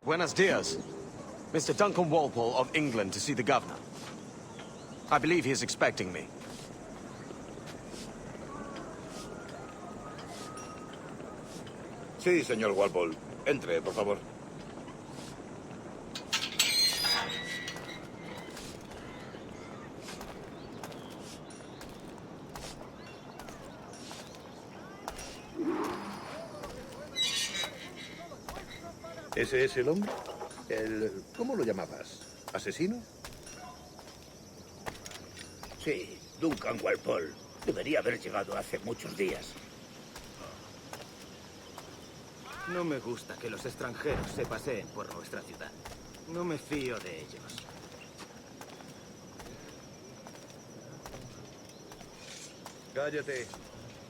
Buenos dias. Mr. Duncan Walpole of England to see the governor. I believe he is expecting me. Sí, señor Walpole. Entre, por favor. ¿Ese es el hombre? ¿Cómo lo llamabas? ¿Asesino? Sí, Duncan Walpole. Debería haber llegado hace muchos días. No me gusta que los extranjeros se paseen por nuestra ciudad. No me fío de ellos. Cállate.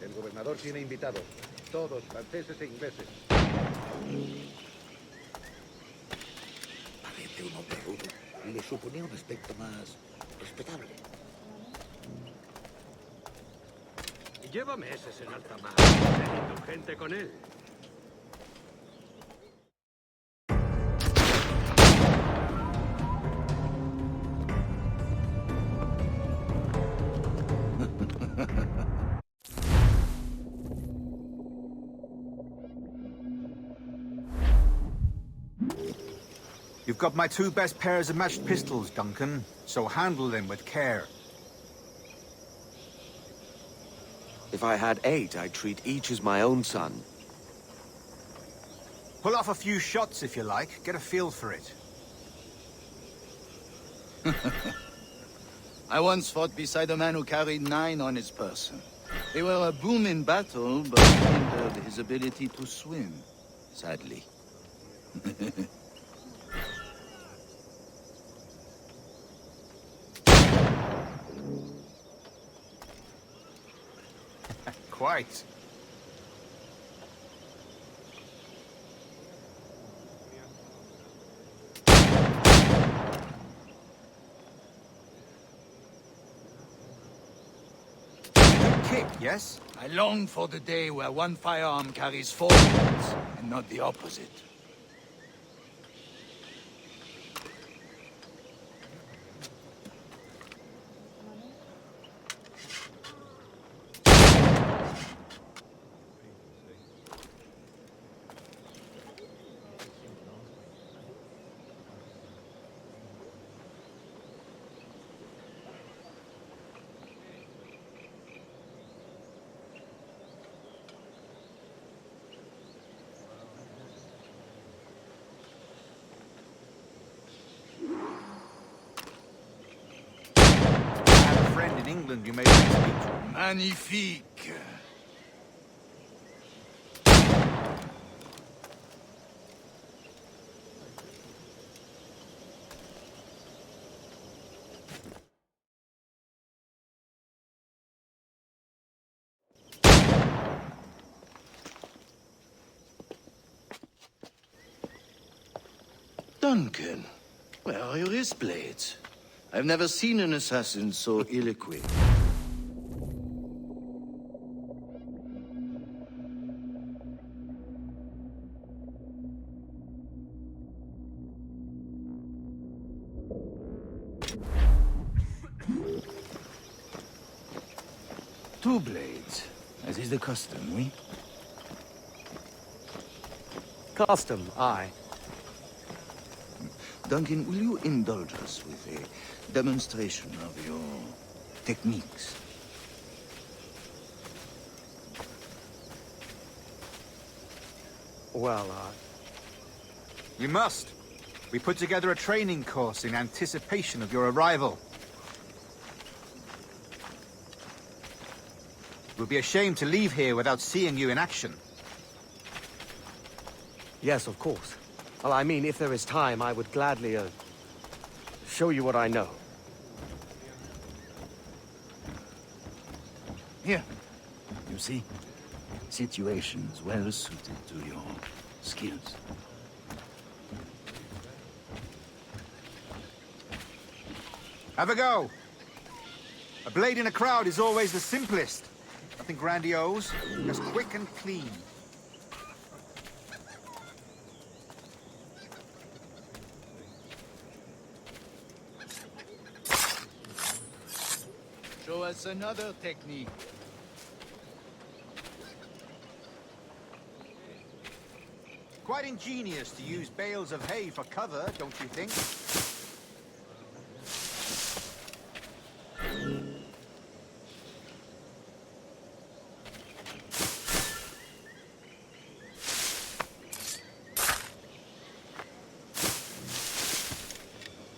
El gobernador tiene invitados. Todos franceses e ingleses. Parece un hombre rudo. Le suponía un aspecto más respetable. Lleva meses en alta mar, teniendo gente con él. You've got my 2 best pairs of matched pistols, Duncan, so handle them with care. If I had 8, I'd treat each as my own son. Pull off a few shots if you like, get a feel for it. I once fought beside a man who carried 9 on his person. They were a boon in battle, but hindered his ability to swim, sadly. Quite. Good kick, yes? I long for the day where one firearm carries 4 bullets, and not the opposite. In England, you may like to speak to. Magnifique! Duncan, where are your wrist blades? I've never seen an assassin so ill-equipped. Two blades, as is the custom, oui? Custom, aye. Duncan, will you indulge us with a demonstration of your techniques? Well, You must. We put together a training course in anticipation of your arrival. It would be a shame to leave here without seeing you in action. yes, of course. Well, I mean, if there is time, I would gladly, show you what I know. Here, you see? Situations well suited to your skills. Have a go. A blade in a crowd is always the simplest. Nothing grandiose, just quick and clean. us another technique. Quite ingenious to use bales of hay for cover, don't you think?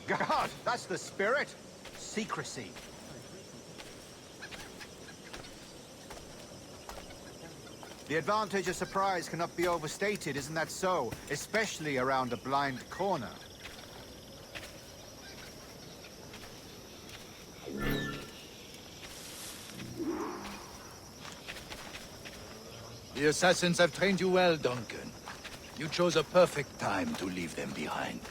God, that's the spirit. Secrecy. The advantage of surprise cannot be overstated, isn't that so? Especially around a blind corner. The assassins have trained you well, Duncan. You chose a perfect time to leave them behind.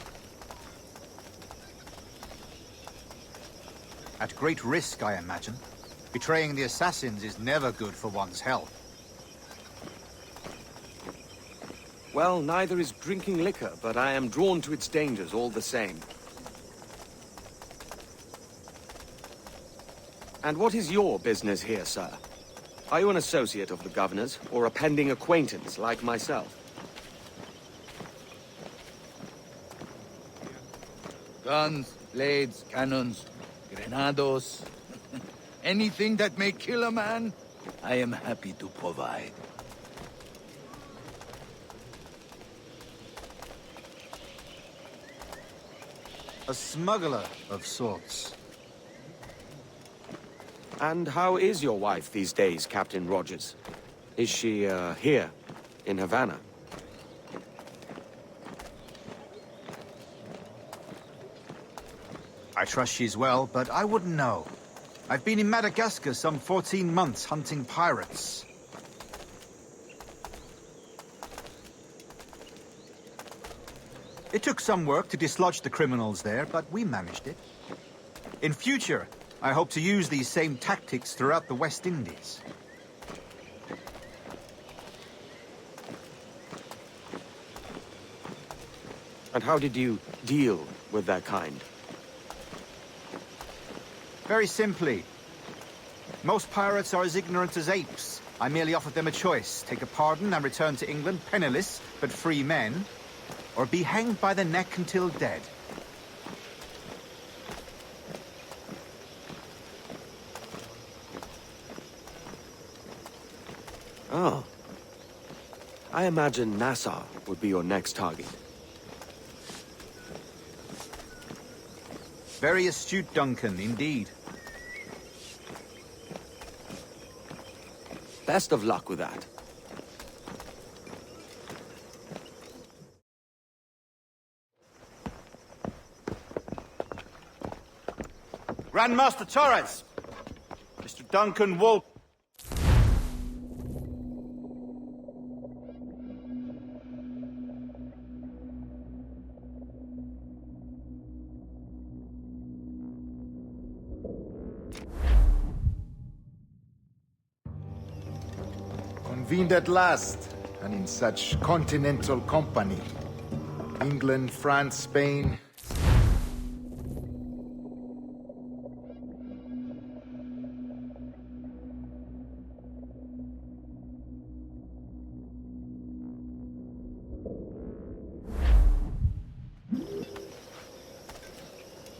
At great risk, I imagine. Betraying the assassins is never good for one's health. Well, neither is drinking liquor, but I am drawn to its dangers all the same. And what is your business here, sir? Are you an associate of the governor's, or a pending acquaintance like myself? Guns, blades, cannons, grenados. Anything that may kill a man, I am happy to provide. A smuggler of sorts. And how is your wife these days, Captain Rogers? Is she, here, in Havana? I trust she's well, but I wouldn't know. I've been in Madagascar some 14 months hunting pirates. It took some work to dislodge the criminals there, but we managed it. In future, I hope to use these same tactics throughout the West Indies. And how did you deal with that kind? Very simply. Most pirates are as ignorant as apes. I merely offered them a choice. Take a pardon and return to England penniless, but free men, or be hanged by the neck until dead. Oh. I imagine Nassau would be your next target. Very astute, Duncan, indeed. Best of luck with that. Grandmaster Torres! Mr. Duncan Wolf. Convened at last, and in such continental company. England, France, Spain.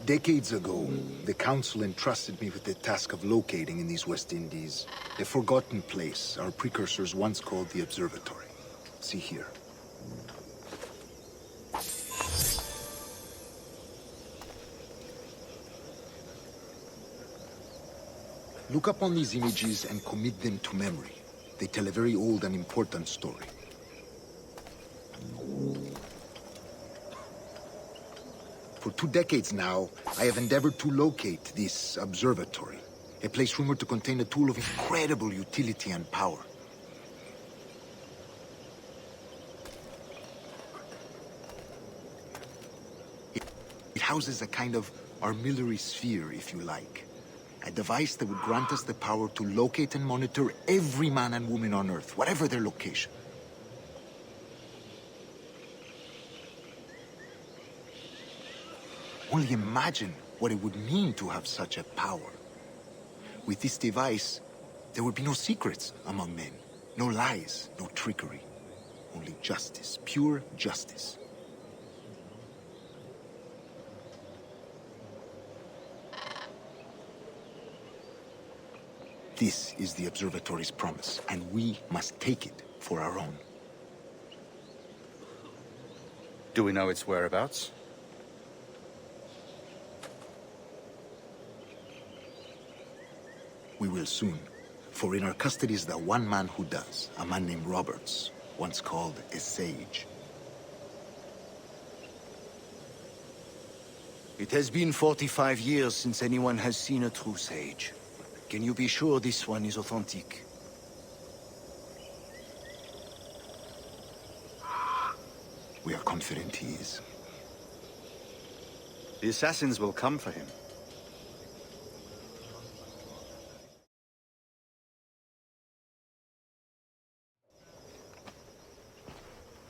Decades ago, the Council entrusted me with the task of locating in these West Indies a forgotten place our precursors once called the Observatory. See here. Look upon these images and commit them to memory. They tell a very old and important story. For 2 decades now, I have endeavored to locate this observatory, a place rumored to contain a tool of incredible utility and power. It houses a kind of armillary sphere, if you like. A device that would grant us the power to locate and monitor every man and woman on Earth, whatever their location. Only imagine what it would mean to have such a power. With this device, there would be no secrets among men. No lies, no trickery. Only justice, pure justice. This is the observatory's promise, and we must take it for our own. Do we know its whereabouts? We will soon. For in our custody is the one man who does, a man named Roberts, once called a sage. It has been 45 years since anyone has seen a true sage. Can you be sure this one is authentic? We are confident he is. The assassins will come for him.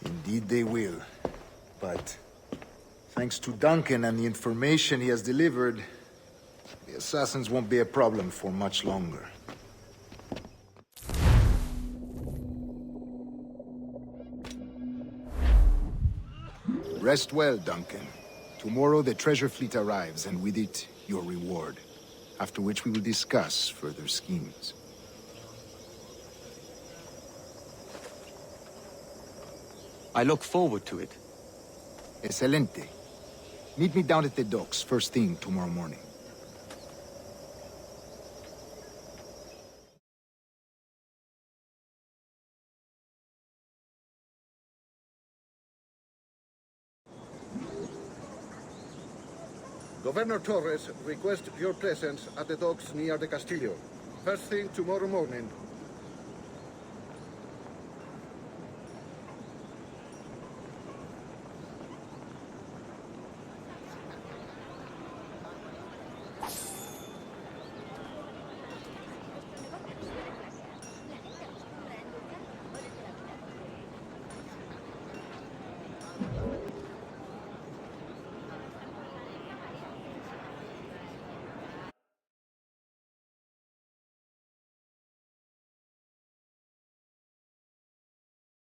Indeed they will. But thanks to Duncan and the information he has delivered, the assassins won't be a problem for much longer. Rest well, Duncan. Tomorrow the treasure fleet arrives, and with it, your reward. After which we will discuss further schemes. I look forward to it. Excelente. Meet me down at the docks first thing tomorrow morning. Governor Torres requests your presence at the docks near the Castillo. First thing tomorrow morning.